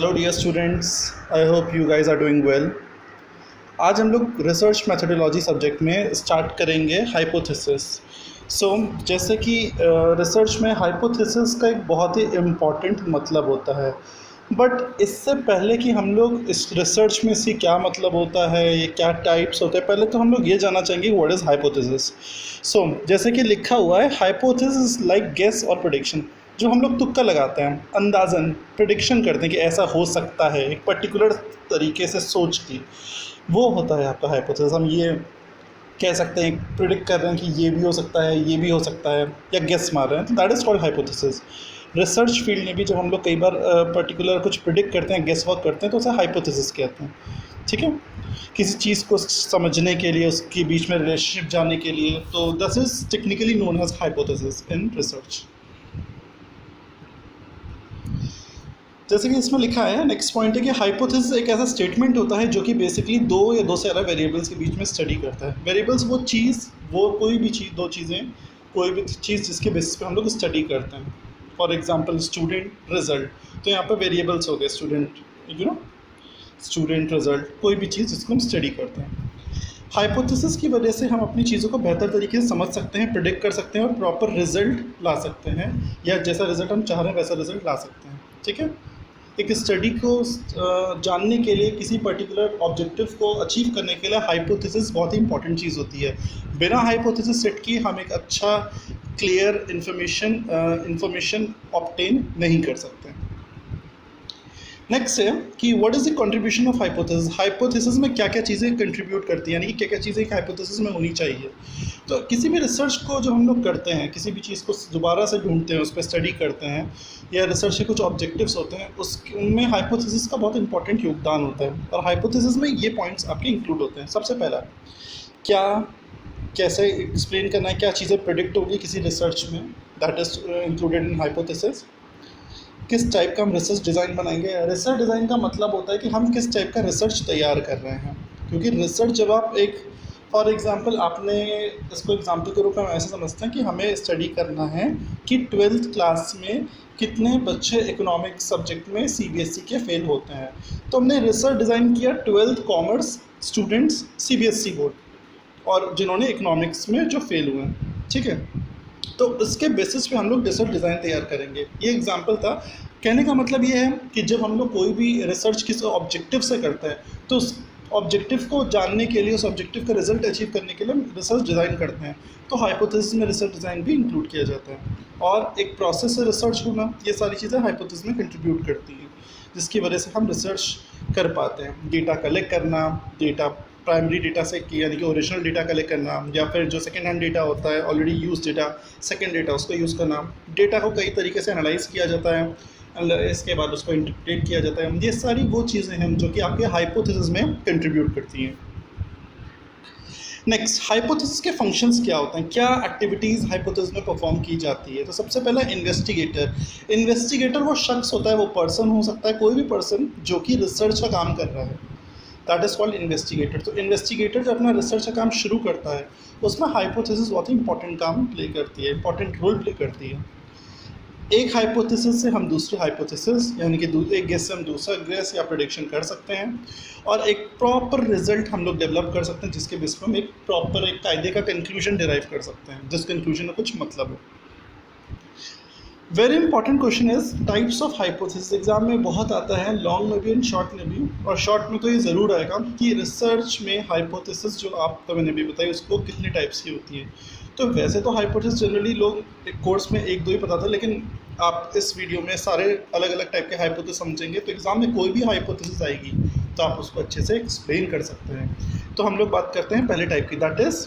Hello dear students, I hope you guys are doing well. आज हम लोग research methodology subject में start करेंगे हाइपोथेसिस। जैसे कि रिसर्च में हाइपोथेसिस का एक बहुत ही इम्पॉर्टेंट मतलब होता है। बट इससे पहले कि हम लोग इस रिसर्च में इसकी क्या मतलब होता है, ये क्या टाइप्स होते हैं, पहले तो हम लोग ये जानना चाहेंगे व्हाट इज़ हाइपोथेसिस। जैसे कि लिखा हुआ है, हाइपोथेसिस लाइक गेस और प्रेडिक्शन। जो हम लोग तुक्का लगाते हैं, अंदाज़न प्रिडिक्शन करते हैं कि ऐसा हो सकता है, एक पर्टिकुलर तरीके से सोच के, वो होता है आपका हाइपोथेसिस। हम ये कह सकते हैं, प्रिडिक्ट कर रहे हैं कि ये भी हो सकता है, ये भी हो सकता है, या गेस मार रहे हैं, तो that is called hypothesis. Research field में भी जब हम लोग कई बार पर्टिकुलर कुछ प्रिडिक्ट करते हैं, गेस वर्क करते हैं, तो उसे हाइपोथेसिस कहते हैं। ठीक है, किसी चीज़ को समझने के लिए, उसके बीच में रिलेशनशिप जानने के लिए, तो this is technically known as hypothesis in research. जैसे कि इसमें लिखा है, नेक्स्ट पॉइंट है कि हाइपोथेसिस एक ऐसा स्टेटमेंट होता है जो कि बेसिकली दो या दो से ज़्यादा वेरिएबल्स के बीच में स्टडी करता है। वेरिएबल्स वो चीज़, वो कोई भी चीज़, दो चीज़ें, कोई भी चीज़ जिसके बेसिस पे हम लोग स्टडी करते हैं। फॉर एग्जांपल स्टूडेंट, रिजल्ट, तो यहाँ पर वेरिएबल्स हो गए, स्टूडेंट, स्टूडेंट, रिजल्ट, कोई भी चीज़ जिसको हम स्टडी करते हैं। हाइपोथेसिस की वजह से हम अपनी चीज़ों को बेहतर तरीके से समझ सकते हैं, प्रिडिक्ट कर सकते हैं और प्रॉपर रिजल्ट ला सकते हैं, या जैसा रिजल्ट हम चाह रहे हैं वैसा रिजल्ट ला सकते हैं। ठीक है, एक स्टडी को जानने के लिए, किसी पर्टिकुलर ऑब्जेक्टिव को अचीव करने के लिए हाइपोथेसिस बहुत ही इंपॉर्टेंट चीज़ होती है। बिना हाइपोथेसिस सेट किए हम एक अच्छा क्लियर इंफॉर्मेशन ऑब्टेन नहीं कर सकते। नेक्स्ट है कि what is the contribution of hypothesis. Hypothesis में क्या क्या चीज़ें कंट्रीब्यूट करती हैं, यानी कि क्या क्या चीज़ें एक हाइपोथेसिस में होनी चाहिए। तो किसी भी रिसर्च को जो हम लोग करते हैं, किसी भी चीज़ को दोबारा से ढूंढते हैं, उस पर स्टडी करते हैं, या रिसर्च के कुछ ऑब्जेक्टिव्स होते हैं, उनमें हाइपोथेसिस का बहुत इंपॉर्टेंट योगदान होता है। और हाइपोथेसिस में ये पॉइंट्स आपके इंक्लूड होते हैं। सबसे पहला, क्या, कैसे एक्सप्लेन करना है, क्या चीज़ें प्रिडिक्ट होगी किसी रिसर्च में, that is included in hypothesis. किस टाइप का हम रिसर्च डिज़ाइन बनाएंगे। रिसर्च डिज़ाइन का मतलब होता है कि हम किस टाइप का रिसर्च तैयार कर रहे हैं। क्योंकि रिसर्च जब आप एक, फॉर एग्ज़ाम्पल, आपने इसको एग्ज़ाम्पल के रूप में हम ऐसे समझते हैं कि हमें स्टडी करना है कि 12th क्लास में कितने बच्चे इकोनॉमिक्स सब्जेक्ट में सीबीएसई के फेल होते हैं। तो हमने रिसर्च डिज़ाइन किया 12th commerce students CBSE board, और जिन्होंने इकोनॉमिक्स में जो फेल हुए हैं। ठीक है, तो इसके बेसिस पे हम लोग रिसर्च डिज़ाइन तैयार करेंगे। ये एग्जांपल था। कहने का मतलब ये है कि जब हम लोग कोई भी रिसर्च किस ऑब्जेक्टिव से करते हैं, तो उस ऑब्जेक्टिव को जानने के लिए, उस ऑब्जेक्टिव का रिजल्ट अचीव करने के लिए हम रिसर्च डिज़ाइन करते हैं। तो हाइपोथेसिस में रिसर्च डिज़ाइन भी इंक्लूड किया जाता है, और एक प्रोसेस से रिसर्च होना, ये सारी चीज़ें हाइपोथेसिस में कंट्रीब्यूट करती हैं, जिसकी वजह से हम रिसर्च कर पाते हैं। डेटा कलेक्ट करना, डेटा प्राइमरी डेटा से की, यानी कि ओरिजिनल डेटा कलेक्ट करना, या फिर जो सेकेंड हैंड डेटा होता है, already use data, second data, उसको यूज़ करना। डेटा को कई तरीके से एनालाइज किया जाता है, इसके बाद उसको इंटरप्रेट किया जाता है। ये सारी वो चीज़ें हैं जो कि आपके हाइपोथेसिस में कंट्रीब्यूट करती हैं। नेक्स्ट, हाइपोथेसिस के फंक्शंस क्या होते हैं, क्या एक्टिविटीज़ हाइपोथेसिस में परफॉर्म की जाती है। तो सबसे पहला, इन्वेस्टिगेटर। इन्वेस्टिगेटर वो शख्स होता है, वो पर्सन हो सकता है, कोई भी पर्सन जो कि रिसर्च का काम कर रहा है, दैट इज़ कॉल्ड इन्वेस्टिगेटर। तो इन्वेस्टिगेटर जब अपना रिसर्च का काम शुरू करता है, उसमें हाइपोथेसिस बहुत ही इंपॉर्टेंट काम प्ले करती है, इंपॉर्टेंट रोल प्ले करती है। एक हाइपोथेसिस से हम दूसरी हाइपोथेसिस, यानी कि एक गेस से हम दूसरा गेस या प्रेडिक्शन कर सकते हैं, और एक प्रॉपर रिजल्ट हम लोग डेवलप कर सकते हैं, जिसके बेस पर हम एक प्रॉपर, एक कायदे का कंक्लूजन डिराइव कर सकते हैं, जिस कंक्लूजन में कुछ मतलब हो। Very important question is types of hypothesis. Exam में बहुत आता है, लॉन्ग में भी एंड शॉर्ट में भी। और शॉर्ट में तो ये ज़रूर आएगा कि रिसर्च में हाइपोथेसिस जो आपको मैंने भी बताई, उसको कितने टाइप्स की होती है। तो वैसे तो हाइपोथेसिस जनरली लोग कोर्स में एक दो ही पता था, लेकिन आप इस वीडियो में सारे अलग अलग टाइप के हाइपोथेसिस समझेंगे, तो एग्जाम में कोई भी हाइपोथेसिस आएगी तो आप उसको अच्छे से एक्सप्लेन कर सकते हैं। तो हम लोग बात करते हैं पहले टाइप की, that is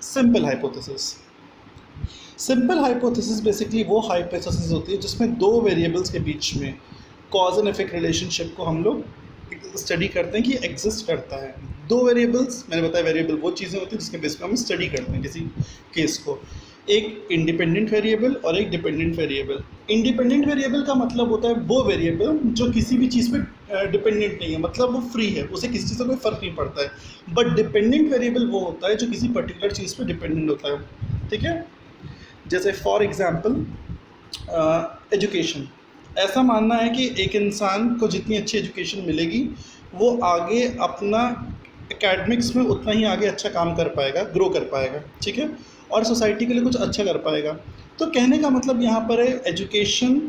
simple hypothesis. Simple hypothesis basically वो हाइपोथेसिस होती है जिसमें दो वेरिएबल्स के बीच में कॉज एंड इफेक्ट रिलेशनशिप को हम लोग स्टडी करते हैं कि एग्जिस्ट करता है। दो वेरिएबल्स, मैंने बताया वेरिएबल वो चीज़ें होती हैं जिसके बेस पर हम स्टडी करते हैं किसी केस को। एक इंडिपेंडेंट वेरिएबल और एक डिपेंडेंट वेरिएबल। इंडिपेंडेंट वेरिएबल का मतलब होता है वो वेरिएबल जो किसी भी चीज़ पे डिपेंडेंट नहीं है, मतलब वो फ्री है, उसे किसी चीज़ से कोई फ़र्क नहीं पड़ता है। बट डिपेंडेंट वेरिएबल वो होता है जो किसी पर्टिकुलर चीज़ पे डिपेंडेंट होता है। ठीक है, जैसे फॉर एग्ज़ाम्पल एजुकेशन। ऐसा मानना है कि एक इंसान को जितनी अच्छी एजुकेशन मिलेगी वो आगे अपना एकेडमिक्स में उतना ही आगे अच्छा काम कर पाएगा, ग्रो कर पाएगा, ठीक है, और सोसाइटी के लिए कुछ अच्छा कर पाएगा। तो कहने का मतलब यहाँ पर है एजुकेशन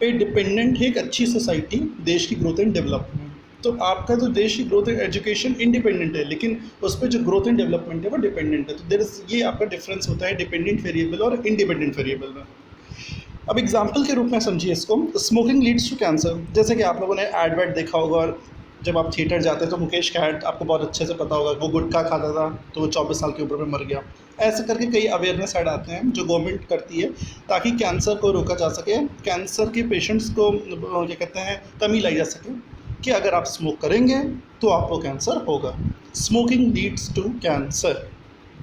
पे डिपेंडेंट है एक अच्छी सोसाइटी, देश की ग्रोथ एंड डेवलपमेंट। तो आपका जो देश की ग्रोथ एंड एजुकेशन इंडिपेंडेंट है, लेकिन उस पर जो ग्रोथ एंड डेवलपमेंट है वो डिपेंडेंट है। तो देर इज ये आपका डिफरेंस होता है डिपेंडेंट वेरिएबल और इंडिपेंडेंट वेरिएबल में। अब एग्जाम्पल के रूप में समझिए इसको, स्मोकिंग लीड्स टू कैंसर। जैसे कि आप लोगों ने एड वेड देखा होगा, और जब आप थिएटर जाते हैं तो मुकेश का एड आपको बहुत अच्छे से पता होगा, वो गुटखा खाता था तो वो 24 साल की उम्र में मर गया। ऐसे करके कई अवेयरनेस ऐड आते हैं जो गवर्नमेंट करती है ताकि कैंसर को रोका जा सके, कैंसर के पेशेंट्स को क्या कहते हैं कमी लाई जा सके कि अगर आप स्मोक करेंगे तो आपको कैंसर होगा। स्मोकिंग लीड्स टू कैंसर,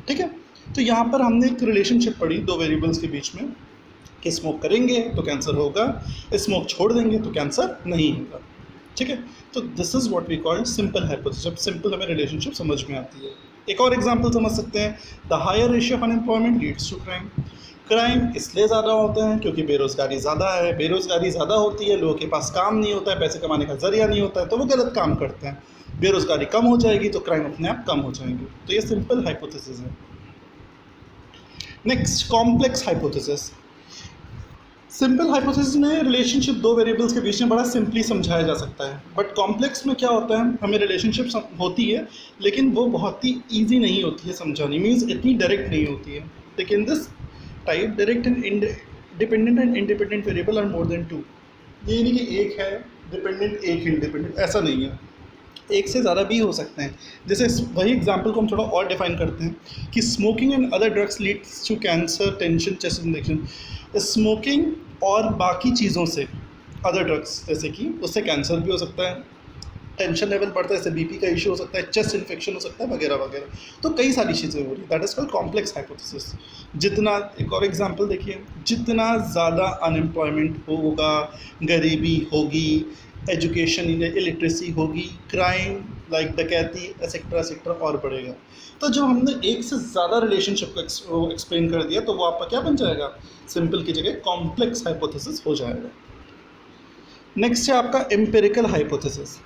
ठीक है। तो यहाँ पर हमने एक रिलेशनशिप पढ़ी दो वेरिएबल्स के बीच में कि स्मोक करेंगे तो कैंसर होगा, स्मोक छोड़ देंगे तो कैंसर नहीं होगा, ठीक है। तो this is what we called simple hypothesis, जब सिंपल हमें रिलेशनशिप समझ में आती है। एक और एग्जांपल समझ सकते हैं, the higher ratio of unemployment leads to crime. Crime इसलिए ज़्यादा होते हैं क्योंकि बेरोज़गारी ज़्यादा है, बेरोज़गारी ज़्यादा होती है, लोगों के पास काम नहीं होता है, पैसे कमाने का ज़रिया नहीं होता है, तो वो गलत काम करते हैं। बेरोज़गारी कम हो जाएगी तो क्राइम अपने आप कम हो जाएंगे। तो ये सिंपल हाइपोथेसिस है। Next, complex hypothesis. Simple hypothesis में रिलेशनशिप दो वेरिएबल्स के बीच में बड़ा सिंपली समझाया जा सकता है, बट कॉम्प्लेक्स में क्या होता है, हमें रिलेशनशिप होती है लेकिन वो बहुत ही ईजी नहीं होती है समझानी, मीन्स इतनी डायरेक्ट नहीं होती है। लेकिन this type direct and dependent and independent variable are more than two. ये नहीं कि एक है डिपेंडेंट एक इंडिपेंडेंट, ऐसा नहीं है, एक से ज़्यादा भी हो सकते हैं। जैसे वही एग्जांपल को हम थोड़ा और डिफाइन करते हैं कि smoking and other drugs leads to cancer, tension, chest infection. Smoking और बाकी चीज़ों से, अदर ड्रग्स जैसे कि उससे कैंसर भी हो सकता है, टेंशन लेवल बढ़ता है, इससे बीपी का इशू हो सकता है, चेस्ट इन्फेक्शन हो सकता है, वगैरह वगैरह। तो कई सारी चीज़ें हो रही, that is called complex hypothesis. जितना, एक और एग्जांपल देखिए, जितना ज़्यादा अनएम्प्लॉयमेंट होगा, गरीबी होगी, एजुकेशन इलिटरेसी होगी, क्राइम लाइक डकैती एक्सेट्रा एक्सेट्रा और बढ़ेगा। तो जब हमने एक से ज़्यादा रिलेशनशिप को एक्सप्लेन कर दिया तो वो आपका क्या बन जाएगा, सिंपल की जगह कॉम्प्लेक्स हाइपोथेसिस हो जाएगा। नेक्स्ट है आपका एम्पिरिकल हाइपोथेसिस,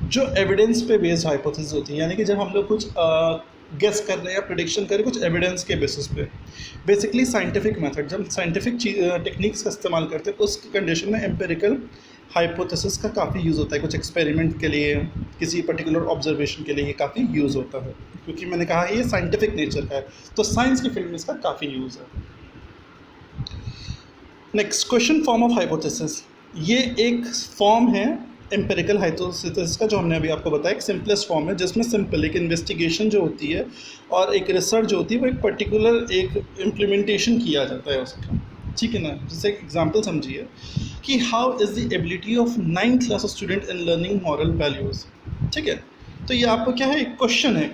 जो एविडेंस पे बेस्ड हाइपोथेसिस होती है, यानी कि जब हम लोग कुछ गेस कर रहे हैं या प्रिडिक्शन करें कुछ एविडेंस के बेसिस पे। बेसिकली साइंटिफिक मेथड, जब साइंटिफिक टेक्निक्स का इस्तेमाल करते हैं उस कंडीशन में एम्पिरिकल हाइपोथेसिस का काफ़ी यूज़ होता है। कुछ एक्सपेरिमेंट के लिए, किसी पर्टिकुलर ऑब्जर्वेशन के लिए ये काफ़ी यूज़ होता है, क्योंकि मैंने कहा ये साइंटिफिक नेचर का है, तो साइंस की फील्ड में इसका काफ़ी यूज़ है। Next, question form of hypothesis. ये एक फॉर्म है एम्पिरिकल हाइपोथेसिस का, जो हमने अभी आपको बताया, एक सिंपलेस्ट फॉर्म है जिसमें सिंपल एक इन्वेस्टिगेशन जो होती है और एक रिसर्च जो होती है वो एक पर्टिकुलर एक इम्प्लीमेंटेशन किया जाता है उसका, ठीक है ना। जैसे एक एग्जांपल समझिए कि how is the ability of 9th class student in learning moral values, ठीक है। तो ये आपको क्या है, एक क्वेश्चन है,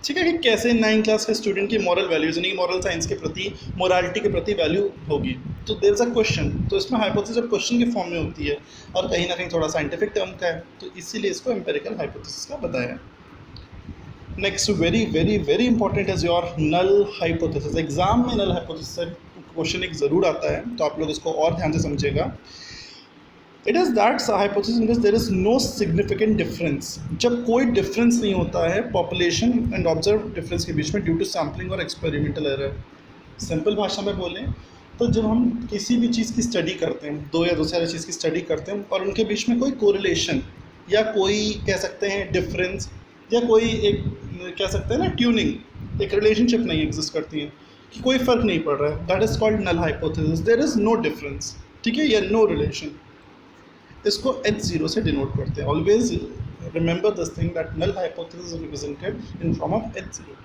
ठीक है, कि कैसे 9th क्लास के स्टूडेंट की मॉरल वैल्यूज़ यानी मॉरल साइंस के प्रति, मोरालिटी के प्रति वैल्यू होगी। तो देयर इज़ अ क्वेश्चन, तो इसमें हाइपोथेसिस जब क्वेश्चन के फॉर्म में होती है और कहीं ना कहीं थोड़ा साइंटिफिक टर्म का है, तो इसीलिए इसको एम्पिरिकल हाइपोथेसिस का बताया। Next, very very very important is your null hypothesis. Exam में नल हाइपोथेसिस क्वेश्चन एक ज़रूर आता है, तो आप लोग इसको और ध्यान से समझिएगा। It is that hypothesis in which there is no significant difference, जब कोई डिफरेंस नहीं होता है पॉपुलेशन एंड ऑब्जर्व डिफरेंस के बीच में ड्यू टू सैम्पलिंग और एक्सपेरिमेंटल एरर। सिंपल भाषा में बोलें तो जब हम किसी भी चीज़ की स्टडी करते हैं, दो या दो से चीज़ की स्टडी करते हैं और उनके बीच में कोई कोरिलेशन या कोई कह सकते हैं डिफरेंस या कोई एक कह सकते हैं ना ट्यूनिंग, एक रिलेशनशिप नहीं एग्जिस्ट करती है, कि कोई फ़र्क नहीं पड़ रहा है, that is called null hypothesis. There is no difference, ठीक है, या नो रिलेशन। इसको H0 से डिनोट करते हैं। Always remember this thing that null hypothesis is represented in form of H0।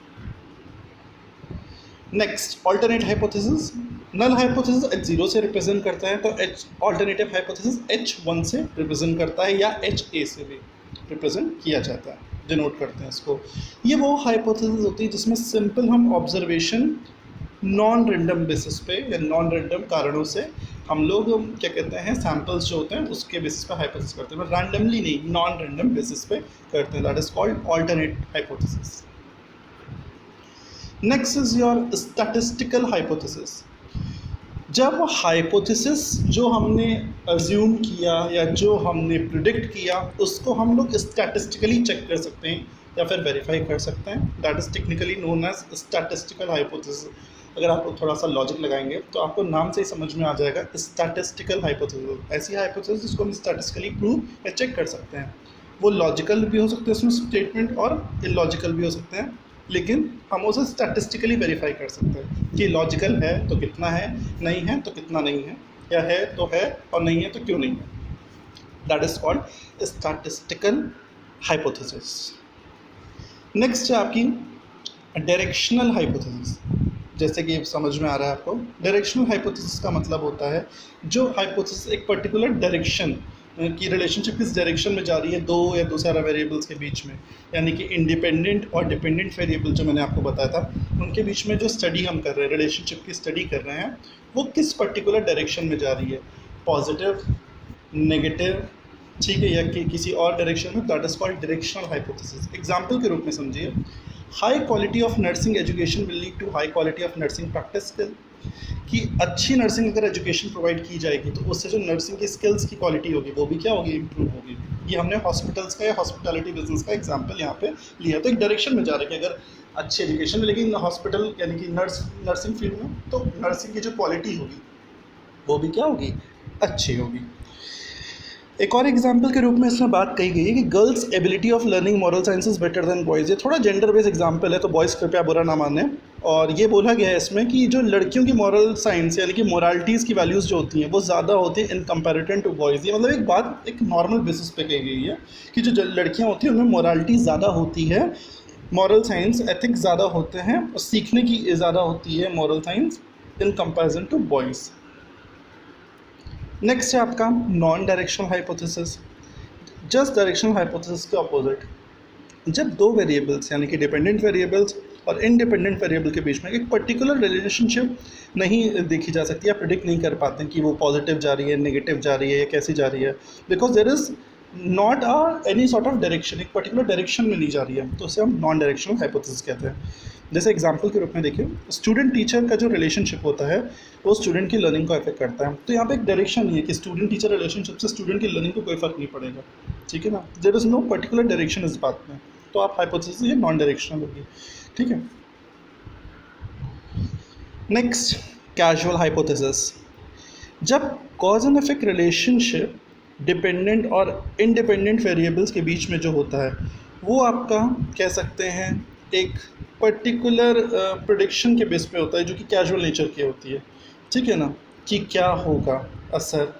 Next, alternate hypothesis. Null hypothesis H0 से represent करता है, तो ऑल्टरनेटिव हाइपोथेसिस H1 से रिप्रेजेंट करता है, या HA से भी रिप्रेजेंट किया जाता है, डिनोट करते हैं इसको। ये वो हाइपोथेसिस होती है जिसमें सिंपल हम ऑब्जर्वेशन नॉन रेंडम बेसिस पे या नॉन रेंडम कारणों से हम लोग क्या कहते हैं, सैम्पल्स जो होते हैं उसके बेसिस पे हाइपोथेसिस करते हैं, रैंडमली नहीं, नॉन रेंडम बेसिस पे करते हैं, that is called alternate hypothesis. Next is your statistical hypothesis. जब हाइपोथेसिस जो हमने अज्यूम किया या जो हमने प्रिडिक्ट किया उसको हम लोग स्टैटिस्टिकली चेक कर सकते हैं या फिर वेरीफाई कर सकते हैं, that is technically known as statistical hypothesis. अगर आप लोग थोड़ा सा लॉजिक लगाएंगे तो आपको नाम से ही समझ में आ जाएगा स्टैटिस्टिकल हाइपोथेसिस। ऐसी हाइपोथेसिस जिसको हम स्टैटिस्टिकली प्रूव या चेक कर सकते हैं। वो लॉजिकल भी हो सकते हैं उसमें स्टेटमेंट और इलॉजिकल भी हो सकते हैं, लेकिन हम उसे स्टैटिस्टिकली वेरीफाई कर सकते हैं कि लॉजिकल है तो कितना है, नहीं है तो कितना नहीं है, या है तो है और नहीं है तो क्यों नहीं है। That is called statistical hypothesis. Next है आपकी डायरेक्शनल हाइपोथेसिस। जैसे कि समझ में आ रहा है आपको, डायरेक्शनल हाइपोथेसिस का मतलब होता है जो हाइपोथेसिस एक पर्टिकुलर डायरेक्शन की रिलेशनशिप किस डायरेक्शन में जा रही है दो या दो सारा वेरिएबल्स के बीच में, यानी कि इंडिपेंडेंट और डिपेंडेंट वेरिएबल जो मैंने आपको बताया था उनके बीच में जो स्टडी हम कर रहे हैं, रिलेशनशिप की स्टडी कर रहे हैं, वो किस पर्टिकुलर डायरेक्शन में जा रही है, पॉजिटिव, नेगेटिव, ठीक है, या कि किसी और डायरेक्शन में। That is called directional hypothesis. Example के रूप में समझिए, high quality of nursing education will lead to high quality of nursing practice skill. कि अच्छी नर्सिंग अगर एजुकेशन प्रोवाइड की जाएगी तो उससे जो नर्सिंग की स्किल्स की क्वालिटी होगी वो भी क्या होगी, इंप्रूव होगी। ये हमने हॉस्पिटल्स का या हॉस्पिटैलिटी बिजनेस का एग्जांपल यहाँ पे लिया। तो एक डायरेक्शन में जा रहा है कि अगर अच्छी एजुकेशन मिलेगी हॉस्पिटल यानी कि नर्सिंग फील्ड में, तो नर्सिंग की जो क्वालिटी होगी वो भी क्या होगी, अच्छी होगी। एक और एग्जाम्पल के रूप में इसमें बात कही गई है कि girls ability of learning moral sciences better than boys. ये थोड़ा जेंडर बेस्ड एग्जाम्पल है तो बॉयज़ कृपया बुरा ना माने। और ये बोला गया है इसमें कि जो लड़कियों की मॉरल साइंस यानी कि मोरालिटीज़ की वैल्यूज़ जो होती हैं वो ज़्यादा होती हैं इन कंपैरिजन टू बॉयज़। ये मतलब एक बात एक नॉर्मल बेसिस पे कही गई है कि जो लड़कियाँ होती हैं उनमें मोरालिटी ज़्यादा होती है, मॉरल साइंस एथिक्स ज़्यादा होते हैं और सीखने की ज़्यादा होती है moral science in comparison to boys. Next है आपका non directional hypothesis. Just directional hypothesis के अपोजिट, जब दो वेरिएबल्स यानी कि डिपेंडेंट वेरिएबल्स और इनडिपेंडेंट वेरिएबल के बीच में एक पर्टिकुलर रिलेशनशिप नहीं देखी जा सकती या प्रिडिक्ट नहीं कर पाते कि वो पॉजिटिव जा रही है, नेगेटिव जा रही है या कैसी जा रही है, because there is not any sort of direction, एक पर्टिकुलर डायरेक्शन में नहीं जा रही है, तो उसे हम नॉन डायरेक्शनल हाइपोथेसिस कहते हैं। जैसे एग्जाम्पल के रूप में देखिए, स्टूडेंट टीचर का जो रिलेशनशिप होता है वो स्टूडेंट की लर्निंग को अफेक्ट करता है। तो यहाँ पे एक डायरेक्शन नहीं है कि स्टूडेंट टीचर रिलेशनशिप से स्टूडेंट की लर्निंग को कोई फर्क नहीं पड़ेगा, ठीक है ना। There is no particular direction इस बात में, तो आप हाइपोथेसिस ये नॉन डायरेक्शनल होगी, ठीक है। Next, casual hypothesis. जब cause and effect relationship dependent और इंडिपेंडेंट वेरिएबल्स के बीच में जो होता है वो आपका कह सकते हैं एक पर्टिकुलर प्रेडिक्शन के बेस पे होता है जो कि कैजुअल नेचर की होती है, ठीक है ना, कि क्या होगा असर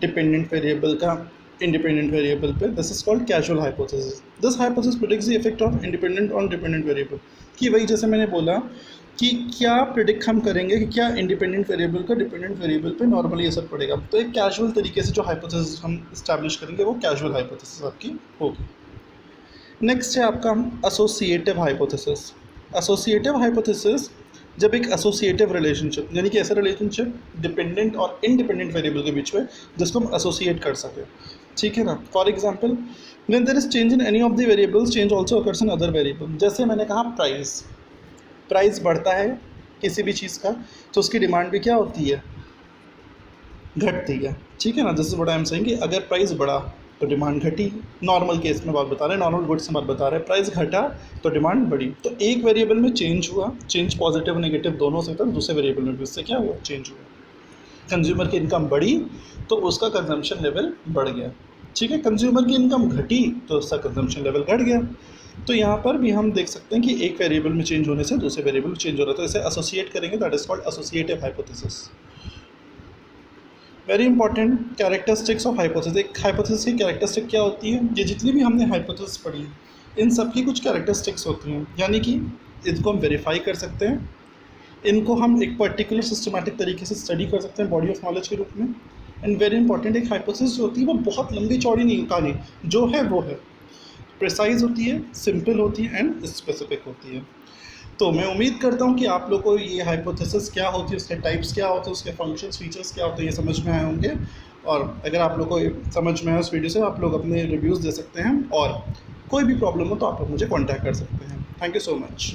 डिपेंडेंट वेरिएबल का इंडिपेंडेंट वेरिएबल पे। This is called casual hypothesis. This hypothesis predicts the effect of independent on dependent variable. कि वही जैसे मैंने बोला कि क्या प्रिडिक्ट हम करेंगे कि क्या इंडिपेंडेंट वेरिएबल का डिपेंडेंट वेरिएबल पे नॉर्मली असर पड़ेगा। तो एक कैजुअल तरीके से जो हाइपोथेसिस हम इस्टेब्लिश करेंगे वो कैजुअल हाइपोथेसिस आपकी होगी। नेक्स्ट है आपका एसोसिएटिव हाइपोथेसिस। एसोसिएटिव हाइपोथेसिस, जब एक एसोसिएटिव रिलेशनशिप यानी कि ऐसा रिलेशनशिप डिपेंडेंट और इंडिपेंडेंट वेरिएबल के बीच में जिसको हम एसोसिएट कर सकें, ठीक है ना। For example, when there is change in any of the variables change also occurs in other variable. जैसे मैंने कहा प्राइस बढ़ता है किसी भी चीज़ का तो उसकी डिमांड भी क्या होती है, घटती है, ठीक है ना। This is what I am saying कि अगर प्राइस बढ़ा तो डिमांड घटी। नॉर्मल केस में बात बता रहे हैं, नॉर्मल गुड्स में बात बता रहे हैं, प्राइस घटा तो डिमांड बढ़ी। तो एक वेरिएबल में चेंज हुआ, चेंज पॉजिटिव नेगेटिव दोनों से था, दूसरे वेरिएबल में भी उससे क्या हुआ, चेंज हुआ। कंज्यूमर की इनकम बढ़ी तो उसका कंजम्पशन लेवल बढ़ गया, ठीक है। कंज्यूमर की इनकम घटी तो उसका कंजम्पशन लेवल घट गया। तो यहाँ पर भी हम देख सकते हैं कि एक वेरिएबल में चेंज होने से दूसरे वेरिएबल में चेंज हो रहा है, तो इसे एसोसिएट करेंगे, that is called associative hypothesis. Very important characteristics of hypothesis. एक हाइपोथेसिस की कैरेक्टरिस्टिक क्या होती है, ये जितनी भी हमने हाइपोथेसिस पढ़ी इन सब की कुछ कैरेक्टरिस्टिक्स होती हैं, यानी कि इनको हम वेरीफाई कर सकते हैं, इनको हम एक पर्टिकुलर सिस्टमैटिक तरीके से स्टडी कर सकते हैं बॉडी ऑफ नॉलेज के रूप में। एंड वेरी इंपॉर्टेंट, एक हाइपोथेसिस जो होती है वो बहुत लंबी चौड़ी नहीं, कहानी जो है वो है, प्रिसाइज होती है, सिंपल होती है एंड स्पेसिफिक होती है। तो मैं उम्मीद करता हूँ कि आप लोग को ये हाइपोथेसिस क्या होती है, उसके टाइप्स क्या होते हैं, उसके फंक्शंस फीचर्स क्या होते हैं, ये समझ में आए होंगे। और अगर आप लोग को समझ में आए उस वीडियो से, आप लोग अपने रिव्यूज़ दे सकते हैं और कोई भी प्रॉब्लम हो तो आप लोग मुझे कॉन्टैक्ट कर सकते हैं। Thank you so much.